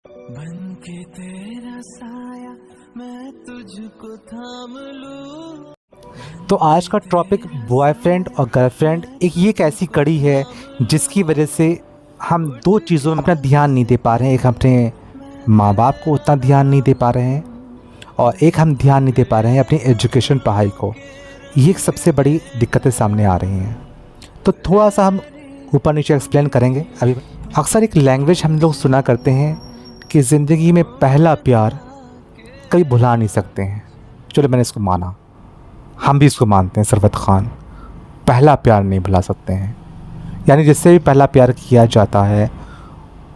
बन के तेरा साया मैं तुझको थाम लूं। तो आज का टॉपिक बॉयफ्रेंड और गर्लफ्रेंड एक ऐसी कड़ी है जिसकी वजह से हम दो चीज़ों में अपना ध्यान नहीं दे पा रहे हैं। एक अपने माँ बाप को उतना ध्यान नहीं दे पा रहे हैं और एक हम ध्यान नहीं दे पा रहे हैं अपनी एजुकेशन पढ़ाई को। ये एक सबसे बड़ी दिक्कतें सामने आ रही हैं। तो थोड़ा सा हम ऊपर नीचे एक्सप्लेन करेंगे। अभी अक्सर एक लैंग्वेज हम लोग सुना करते हैं कि ज़िंदगी में पहला प्यार कभी भुला नहीं सकते हैं। चलो मैंने इसको माना, हम भी इसको मानते हैं। सरफत ख़ान पहला प्यार नहीं भुला सकते हैं, यानी जिससे भी पहला प्यार किया जाता है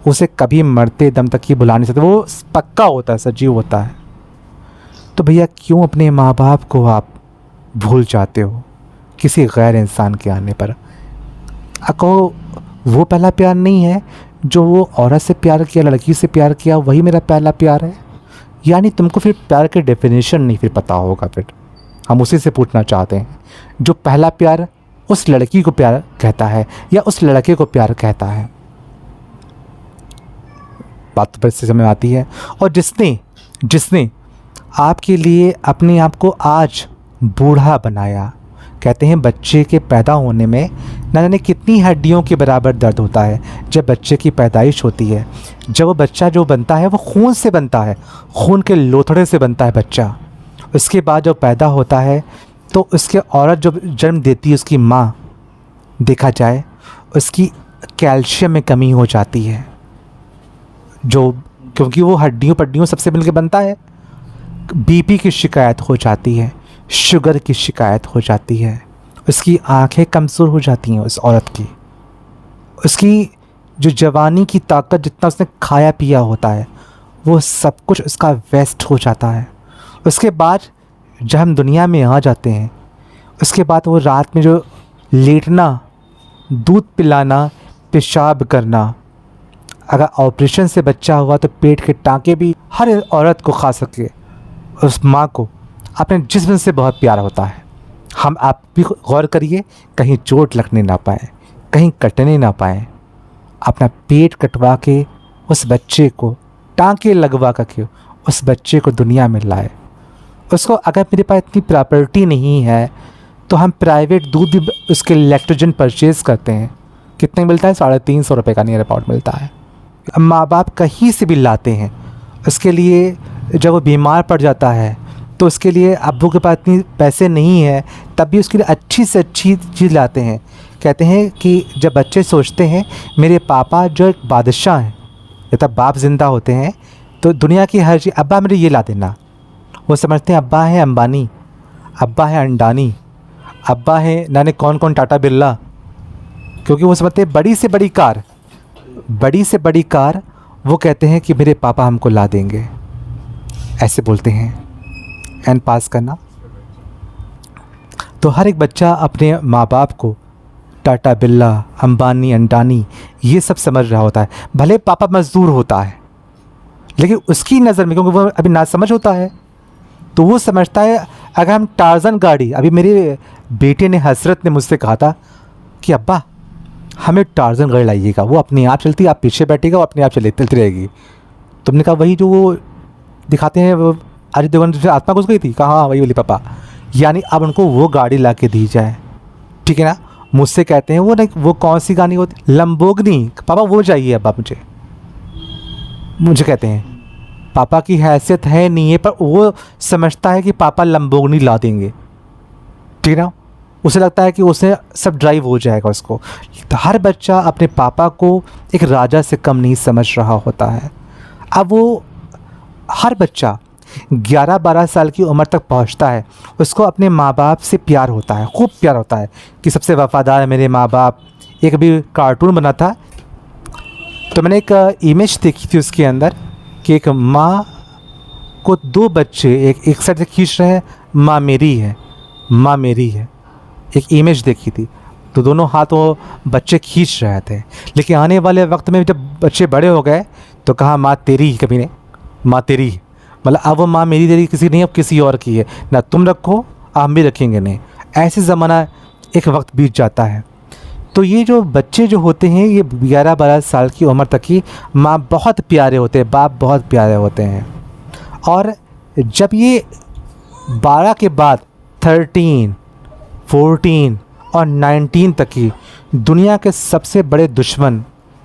उसे कभी मरते दम तक ही भुला नहीं सकते। वो पक्का होता है, सजीव होता है। तो भैया क्यों अपने माँ बाप को आप भूल जाते हो किसी गैर इंसान के आने पर? कहो वो पहला प्यार नहीं है जो वो औरत से प्यार किया, लड़की से प्यार किया, वही मेरा पहला प्यार है। यानी तुमको फिर प्यार के डेफिनेशन नहीं फिर पता होगा। फिर हम उसी से पूछना चाहते हैं, जो पहला प्यार उस लड़की को प्यार कहता है या उस लड़के को प्यार कहता है। बात तो से समझ आती है। और जिसने आपके लिए अपने आप को आज बूढ़ा बनाया, कहते हैं बच्चे के पैदा होने में न जाने कितनी हड्डियों के बराबर दर्द होता है जब बच्चे की पैदाइश होती है। जब वो बच्चा जो बनता है वो खून से बनता है, खून के लोथड़े से बनता है बच्चा। उसके बाद जब पैदा होता है तो उसके औरत जो जन्म देती है, उसकी माँ, देखा जाए उसकी कैल्शियम में कमी हो जाती है, जो क्योंकि वो हड्डियों सबसे मिलकर बनता है। बीपी की शिकायत हो जाती है, शुगर की शिकायत हो जाती है, उसकी आंखें कमज़ोर हो जाती हैं उस औरत की। उसकी जो जवानी की ताकत, जितना उसने खाया पिया होता है, वो सब कुछ उसका वेस्ट हो जाता है। उसके बाद जब हम दुनिया में आ जाते हैं, उसके बाद वो रात में जो लेटना, दूध पिलाना, पेशाब करना, अगर ऑपरेशन से बच्चा हुआ तो पेट के टाँके भी हर औरत को खा सके। उस माँ को अपने जिस्म से बहुत प्यार होता है। हम आप भी गौर करिए, कहीं चोट लगने ना पाए, कहीं कटने ना पाए। अपना पेट कटवा के उस बच्चे को, टाँके लगवा करके उस बच्चे को दुनिया में लाए। उसको अगर मेरे पास इतनी प्रॉपर्टी नहीं है तो हम प्राइवेट दूध भी उसके लैक्टोजन परचेज़ करते हैं। कितने मिलता है? 350 रुपये का नियर अबाउट मिलता है। माँ बाप कहीं से भी लाते हैं उसके लिए। जब वो बीमार पड़ जाता है तो उसके लिए अब्बू के पास इतनी पैसे नहीं है, तब भी उसके लिए अच्छी से अच्छी चीज़ लाते हैं। कहते हैं कि जब बच्चे सोचते हैं मेरे पापा जो एक बादशाह हैं, जब बाप ज़िंदा होते हैं तो दुनिया की हर चीज़, अब्बा मेरे ये ला देना। वो समझते हैं अब्बा है अंबानी, अब्बा है अंडानी, अब्बा है नाने कौन टाटा बिरला, क्योंकि वो समझते हैं बड़ी से बड़ी कार वो कहते हैं कि मेरे पापा हमको ला देंगे। ऐसे बोलते हैं। एंड पास करना। तो हर एक बच्चा अपने माँ बाप को टाटा बिरला, अंबानी, अंडानी ये सब समझ रहा होता है। भले पापा मज़दूर होता है, लेकिन उसकी नज़र में, क्योंकि वो अभी ना समझ होता है, तो वो समझता है अगर हम टार्जन गाड़ी, अभी मेरे बेटे ने, हसरत ने मुझसे कहा था कि अब्बा हमें टार्जन गाड़ी लाइएगा, वो अपने आप चलती, आप पीछे बैठेगा, वो अपने आप चलती रहेगी। तुमने कहा वही जो वो दिखाते हैं, वो अजय देवगन से आत्मा घुस गई थी, कहा हाँ वही बोली पापा। यानी अब उनको वो गाड़ी ला के दी जाए, ठीक है ना। मुझसे कहते हैं वो नहीं, वो कौन सी गाड़ी होती, लंबोर्गिनी, पापा वो चाहिए अब्बा मुझे कहते हैं। पापा की हैसियत है नहीं है, पर वो समझता है कि पापा लंबोर्गिनी ला देंगे, ठीक है ना। उसे लगता है कि उसे सब ड्राइव हो जाएगा उसको। तो हर बच्चा अपने पापा को एक राजा से कम नहीं समझ रहा होता है। अब वो हर बच्चा 11-12 साल की उम्र तक पहुंचता है, उसको अपने माँ बाप से प्यार होता है, खूब प्यार होता है कि सबसे वफ़ादार है मेरे माँ बाप। एक अभी कार्टून बना था तो मैंने एक इमेज देखी थी उसके अंदर कि एक माँ को दो बच्चे एक साइड से खींच रहे हैं, माँ मेरी है, माँ मेरी है। एक इमेज देखी थी तो दोनों हाथ वो बच्चे खींच रहे थे। लेकिन आने वाले वक्त में जब बच्चे बड़े हो गए तो कहा माँ तेरी, कभी ने माँ तेरी, मतलब अब वो माँ मेरी तेरी किसी नहीं, अब किसी और की है ना, तुम रखो हम भी रखेंगे नहीं। ऐसे ज़माना एक वक्त बीत जाता है। तो ये जो बच्चे जो होते हैं ये 11-12 साल की उम्र तक ही माँ बहुत प्यारे होते हैं, बाप बहुत प्यारे होते हैं। और जब ये 12 के बाद 13, 14 और 19 तक की दुनिया के सबसे बड़े दुश्मन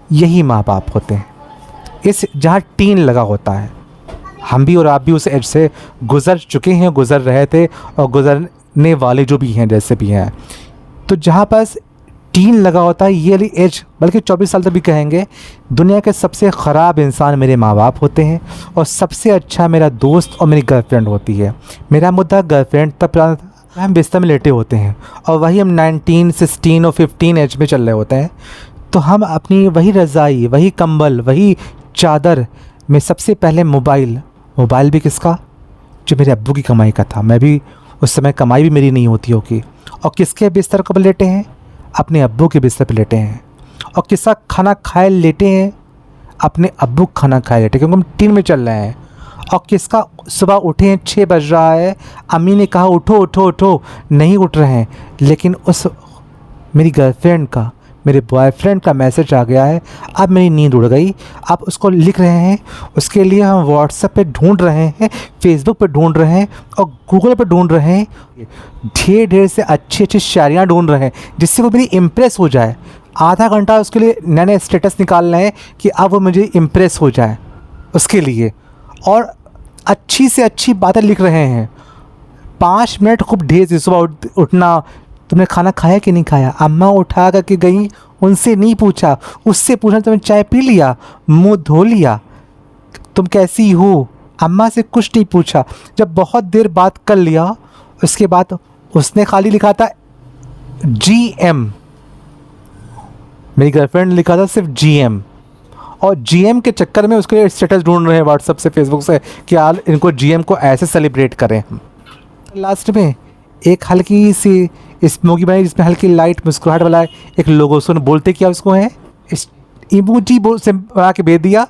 यही माँ बाप होते हैं। इस जहाँ टीन लगा होता है, हम भी और आप भी उस एज से गुज़र चुके हैं, गुज़र रहे थे और गुज़रने वाले जो भी हैं जैसे भी हैं। तो जहाँ पास टीन लगा होता है ये वाली एज, बल्कि 24 साल तक भी कहेंगे, दुनिया के सबसे ख़राब इंसान मेरे माँ बाप होते हैं और सबसे अच्छा मेरा दोस्त और मेरी गर्लफ्रेंड होती है। मेरा मुद्दा गर्लफ्रेंड तब पुराना था, हम बिस्तर में लेटे होते हैं और वही हम 19, 16 और 15 एज में चल रहे होते हैं। तो हम अपनी वही रज़ाई, वही कंबल, वही चादर में सबसे पहले मोबाइल भी किसका, जो मेरे अब्बू की कमाई का था। मैं भी उस समय कमाई भी मेरी नहीं होती होगी। और किसके बिस्तर पर लेटे हैं, अपने अब्बू के बिस्तर पर लेटे हैं। और किसका खाना खाए लेटे हैं, अपने अब्बू खाना खाए लेटे, क्योंकि हम टीन में चल रहे हैं। और किसका सुबह उठे हैं, 6 बज रहा है, अम्मी ने कहा उठो उठो उठो, नहीं उठ रहे हैं, लेकिन उस मेरी गर्लफ्रेंड का, मेरे बॉयफ्रेंड का मैसेज आ गया है, अब मेरी नींद उड़ गई। आप उसको लिख रहे हैं, उसके लिए हम व्हाट्सएप पे ढूंढ रहे हैं, फेसबुक पे ढूंढ रहे हैं और गूगल पे ढूंढ रहे हैं, ढेर से अच्छी अच्छी शायरियाँ ढूंढ रहे हैं जिससे वो मेरी इम्प्रेस हो जाए। आधा घंटा उसके लिए नए नए स्टेटस निकाल रहे हैं कि अब वो मुझे इम्प्रेस हो जाए उसके लिए, और अच्छी से अच्छी बातें लिख रहे हैं। 5 मिनट खूब ढेर से सुबह उठना, तुमने खाना खाया कि नहीं खाया, अम्मा उठा करके गई, उनसे नहीं पूछा, उससे पूछा तुमने चाय पी लिया, मुंह धो लिया, तुम कैसी हो, अम्मा से कुछ नहीं पूछा। जब बहुत देर बात कर लिया, उसके बाद उसने खाली लिखा था GM, मेरी गर्लफ्रेंड ने लिखा था सिर्फ GM, और GM के चक्कर में उसके स्टेटस ढूंढ रहे हैं व्हाट्सएप से, फेसबुक से कि यार इनको GM को ऐसे सेलिब्रेट करें हम। लास्ट में एक हल्की सी स्मोकी बनाई जिसमें हल्की लाइट मुस्कुराहट वाला एक लोगो, सुन बोलते क्या उसको है, इस इमोजी से बना के भेज दिया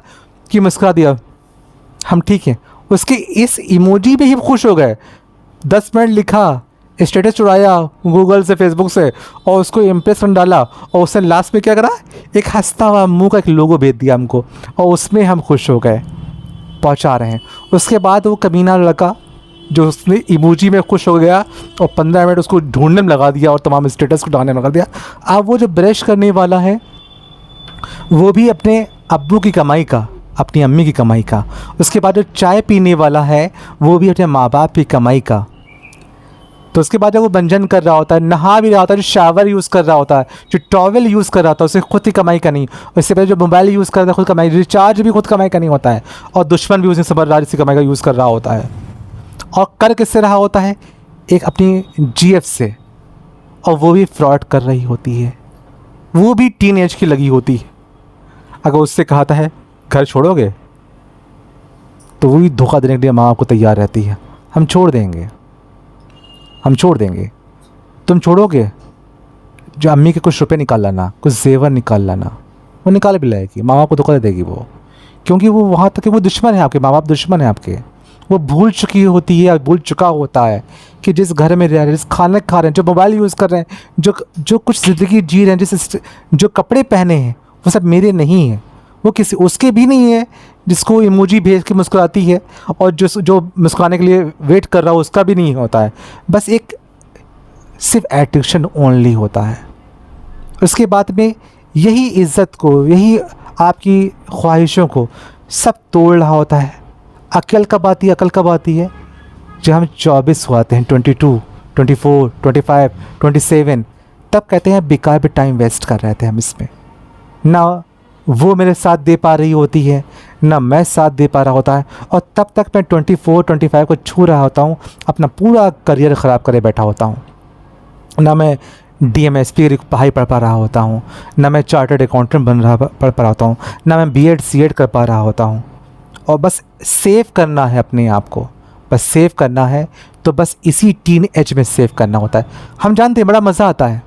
कि मुस्कुरा दिया, हम ठीक हैं। उसके इस इमोजी में ही खुश हो गए। 10 मिनट लिखा, स्टेटस चुराया गूगल से, फेसबुक से, और उसको इम्प्रेस में डाला, और उसने लास्ट में क्या करा, एक हंसता हुआ मुंह का एक लोगो भेज दिया हमको, और उसमें हम खुश हो गए, पहुंचा रहे हैं। उसके बाद वो कमीना लड़का जो उसने इमोजी में खुश हो गया और 15 मिनट उसको ढूंढने में लगा दिया और तमाम स्टेटस को डालने में लगा दिया। अब वो जो ब्रश करने वाला है वो भी अपने अब्बू की कमाई का, अपनी अम्मी की कमाई का। उसके बाद जो चाय पीने वाला है वो भी अपने माँ बाप की कमाई का। तो उसके बाद जब वो भंजन कर रहा होता है, नहा भी रहा होता है, जो शावर यूज़ कर रहा होता है, जो टॉवल यूज़ कर रहा होता है, उसे खुद की कमाई का नहीं। उससे पहले जो मोबाइल यूज़ कर रहा है खुद कमाई, रिचार्ज भी खुद कमाई का नहीं होता है, और दुश्मन भी उसे समझदारी से कमाई का यूज़ कर रहा होता है। और कर किससे रहा होता है, एक अपनी GF से, और वो भी फ्रॉड कर रही होती है, वो भी टीनेज की लगी होती है। अगर उससे कहता है घर छोड़ोगे, तो वो भी धोखा देने के लिए माँ को तैयार रहती है, हम छोड़ देंगे, हम छोड़ देंगे, तुम छोड़ोगे, जो अम्मी के कुछ रुपए निकाल लाना, कुछ जेवर निकाल लाना, वो निकाल भी लाएगी, माँ को धोखा दे देगी वो, क्योंकि वो वहाँ तक वो दुश्मन है आपके, माँ बाप दुश्मन है आपके। वो भूल चुकी होती है, भूल चुका होता है कि जिस घर में रह रहे हैं, जिस खाना खा रहे हैं, जो मोबाइल यूज़ कर रहे हैं, जो कुछ ज़िंदगी जी रहे हैं, जो कपड़े पहने हैं, वो सब मेरे नहीं हैं, वो किसी उसके भी नहीं है जिसको इमोजी भेज के मुस्कुराती है, और जो मुस्कुराने के लिए वेट कर रहा हो उसका भी नहीं होता है। बस एक सिर्फ एट्रैक्शन ओनली होता है। उसके बाद में यही इज़्ज़त को, यही आपकी ख्वाहिशों को सब तोड़ रहा होता है। अकल कब आती है, अकल कब आती है, जब हम 24 हुआते हैं, 22, 24, 25, 27, तब कहते हैं बेकार पे टाइम वेस्ट कर रहे थे हम इसमें। ना वो मेरे साथ दे पा रही होती है, ना मैं साथ दे पा रहा होता है, और तब तक मैं 24, 25 को छू रहा होता हूँ, अपना पूरा करियर ख़राब करे बैठा होता हूँ। ना मैं DMSP की पढ़ाई पढ़ पा रहा होता हूँ, ना मैं चार्टर्ड अकाउंटेंट पढ़ पा रहा होता हूँ, ना मैं B.Ed C.Ed कर पा रहा होता हूँ। और बस सेव करना है अपने आप को, बस सेव करना है, तो बस इसी टीन एज में सेव करना होता है। हम जानते हैं बड़ा मज़ा आता है,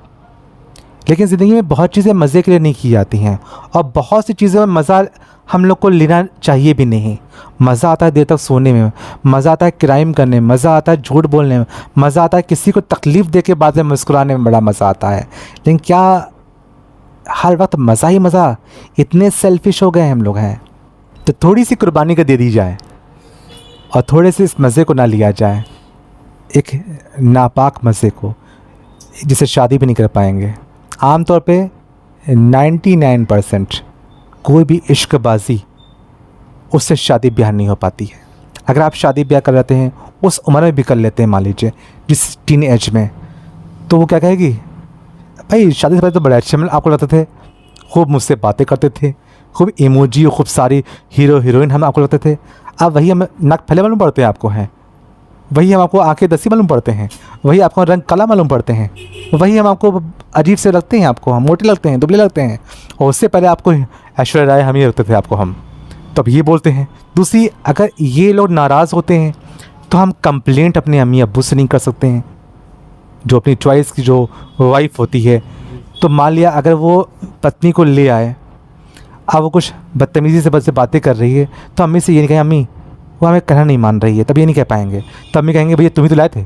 लेकिन ज़िंदगी में बहुत चीज़ें मज़े के लिए नहीं की जाती हैं, और बहुत सी चीज़ों में मज़ा हम लोग को लेना चाहिए भी नहीं। मज़ा आता है देर तक सोने में, मज़ा आता है क्राइम करने में, मज़ा आता है झूठ बोलने में, मज़ा आता है किसी को तकलीफ़ दे के बाद में मुस्कुराने में, बड़ा मज़ा आता है। लेकिन क्या हर वक्त मज़ा ही मज़ा, इतने सेल्फिश हो गए हम लोग हैं। तो थोड़ी सी कुर्बानी का दे दी जाए और थोड़े से इस मज़े को ना लिया जाए, एक नापाक मज़े को, जिसे शादी भी नहीं कर पाएंगे। आम तौर पे 99% कोई भी इश्कबाजी उससे शादी ब्याह नहीं हो पाती है। अगर आप शादी ब्याह कर लेते हैं, उस उम्र में भी कर लेते हैं, मान लीजिए जिस टीन एज में, तो वो क्या कहेगी, भाई शादी से पहले तो बड़े अच्छे में आपको लगते थे, खूब मुझसे बातें करते थे, खूब इमोजी और खूब सारी हीरो हीरोइन हम आपको लगते थे। अब वही हम नाक फैले मालूम पड़ते हैं आपको हैं, वही हम आपको आंखें दसी मालूम पड़ते हैं, वही आपको रंग काला मालूम पड़ते हैं, वही हम आपको अजीब से लगते हैं, आपको हम मोटे लगते हैं, दुबले लगते हैं। और उससे पहले आपको ऐश्वर्या राय हम ही लगते थे आपको हम, तो अब ये बोलते हैं। दूसरी, अगर ये लोग नाराज़ होते हैं तो हम कंप्लेंट अपने अम्मी अब्बू से नहीं कर सकते हैं, जो अपनी चॉइस की जो वाइफ होती है। तो मान लिया अगर वो पत्नी को ले आए, अब वो कुछ बदतमीज़ी से बातें कर रही है, तो अम्मी से ये नहीं कहें, अम्मी वो हमें कहना नहीं मान रही है, तब ये नहीं कह पाएंगे। तब अम्मी कहेंगे, भैया तुम ही तो लाए थे,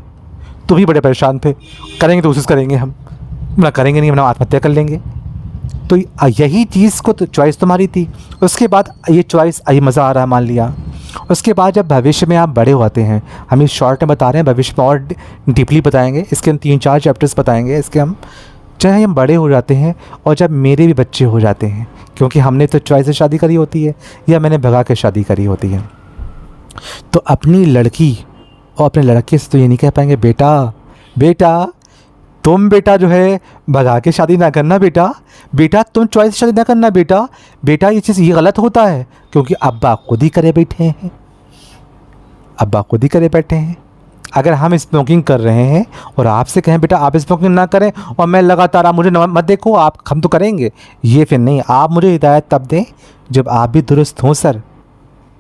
तुम ही बड़े परेशान थे, करेंगे तो कोशिश करेंगे, हम ना करेंगे नहीं, हम आत्महत्या कर लेंगे। तो यही चीज़ को तो चॉइस तुम्हारी थी। उसके बाद ये चॉइस आई, मज़ा आ रहा है, मान लिया। उसके बाद जब भविष्य में आप बड़े होते हैं, हम इस शॉर्ट में बता रहे हैं, भविष्य में और डीपली बताएंगे, इसके हम 3-4 चैप्टर्स बताएंगे इसके हम, चाहे हम बड़े हो जाते हैं और जब मेरे भी बच्चे हो जाते हैं, क्योंकि हमने तो चॉइस से शादी करी होती है या मैंने भगा के शादी करी होती है, तो अपनी लड़की और अपने लड़के से तो ये नहीं कह पाएंगे, बेटा तुम बेटा जो है भगा के शादी ना करना, बेटा तुम चॉइस शादी ना करना, बेटा ये चीज़ ये गलत होता है, क्योंकि अब्बा खुद ही करे बैठे हैं। अगर हम स्मोकिंग कर रहे हैं और आपसे कहें बेटा आप स्मोकिंग ना करें, और मैं लगातार आप मुझे मत देखो, आप हम तो करेंगे, ये फिर नहीं। आप मुझे हिदायत तब दें जब आप भी दुरुस्त हों सर।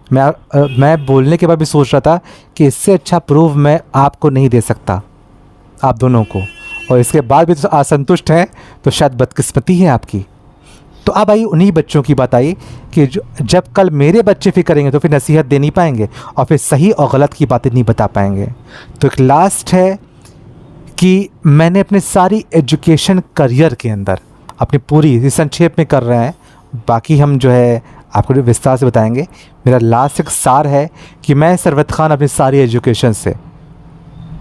मैं बोलने के बाद भी सोच रहा था कि इससे अच्छा प्रूफ मैं आपको नहीं दे सकता, आप दोनों को, और इसके बाद भी तो असंतुष्ट हैं, तो शायद बदकिस्मती है आपकी। तो अब आई उन्हीं बच्चों की बात आई कि जब कल मेरे बच्चे फिर करेंगे तो फिर नसीहत दे नहीं पाएंगे और फिर सही और गलत की बातें नहीं बता पाएंगे। तो एक लास्ट है कि मैंने अपने सारी एजुकेशन करियर के अंदर अपनी पूरी संक्षेप में कर रहे हैं, बाकी हम जो है आपको विस्तार से बताएंगे। मेरा लास्ट एक सार है कि मैं सरवत खान अपनी सारी एजुकेशन से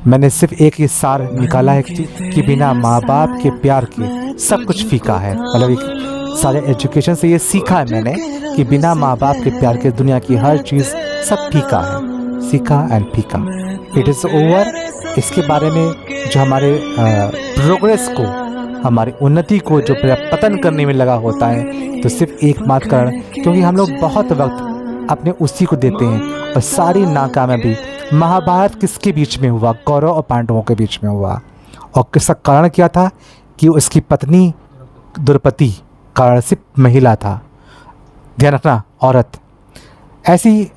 मैंने सिर्फ एक ही सार निकाला है कि बिना माँ बाप के प्यार के सब कुछ फीका है। मतलब एक सारे एजुकेशन से ये सीखा है मैंने कि बिना माँ बाप के प्यार के दुनिया की हर चीज़ सब फीका है, सीखा एंड फीका, इट इज़ ओवर। इसके बारे में जो हमारे प्रोग्रेस को, हमारी उन्नति को जो पतन करने में लगा होता है, तो सिर्फ एकमात्र कारण, क्योंकि हम लोग बहुत वक्त अपने उसी को देते हैं। और सारी नाकामयाबी महाभारत किसके बीच में हुआ? कौरव और पांडवों के बीच में हुआ। और किसका कारण क्या था? कि उसकी पत्नी द्रौपदी कारण सिर्फ महिला था, ध्यान रखना, औरत। ऐसी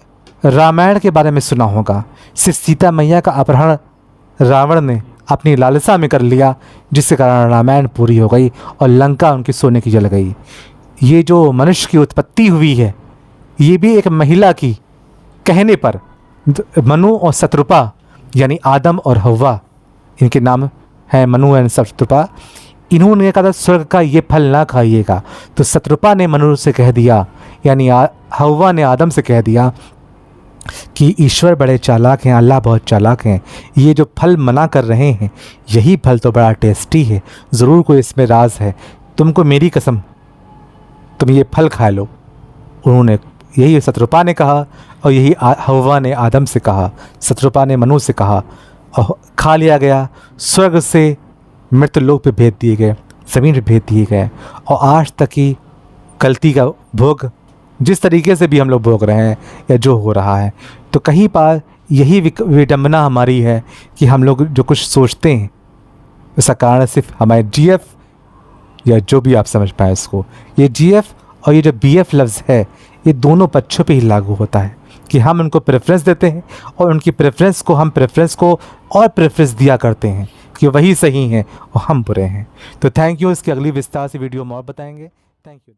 रामायण के बारे में सुना होगा, सिर्फ सीता मैया का अपहरण रावण ने अपनी लालसा में कर लिया, जिसके कारण रामायण पूरी हो गई और लंका उनकी सोने की जल गई। ये जो मनुष्य की उत्पत्ति हुई है, ये भी एक महिला की कहने पर, मनु और शत्रुपा यानी आदम और हव्वा, इनके नाम है मनु एंड शत्रुपा। इन्होंने कहा था स्वर्ग का ये फल ना खाइएगा, तो शत्रुपा ने मनु से कह दिया, यानी हव्वा ने आदम से कह दिया कि ईश्वर बड़े चालाक हैं, अल्लाह बहुत चालाक हैं, ये जो फल मना कर रहे हैं यही फल तो बड़ा टेस्टी है, ज़रूर कोई इसमें राज है, तुमको मेरी कसम तुम ये फल खा लो। उन्होंने, यही शत्रुपा ने कहा और यही हव्वा ने आदम से कहा, शत्रुपा ने मनु से कहा, और खा लिया गया। स्वर्ग से मृत्यलोक पे भेज दिए गए, ज़मीन पे भेज दिए गए, और आज तक की गलती का भोग जिस तरीके से भी हम लोग भोग रहे हैं या जो हो रहा है, तो कहीं पर यही विडंबना हमारी है कि हम लोग जो कुछ सोचते हैं उसका कारण सिर्फ हमारे जीएफ, या जो भी आप समझ पाए इसको, ये जीएफ और ये जो बीएफ लफ्ज़ है, ये दोनों पक्षों पे ही लागू होता है कि हम उनको प्रेफरेंस देते हैं और उनकी प्रेफरेंस को हम प्रेफरेंस को और प्रेफरेंस दिया करते हैं कि वही सही हैं और हम बुरे हैं। तो थैंक यू। इसकी अगली विस्तार से वीडियो में और बताएंगे। Thank you.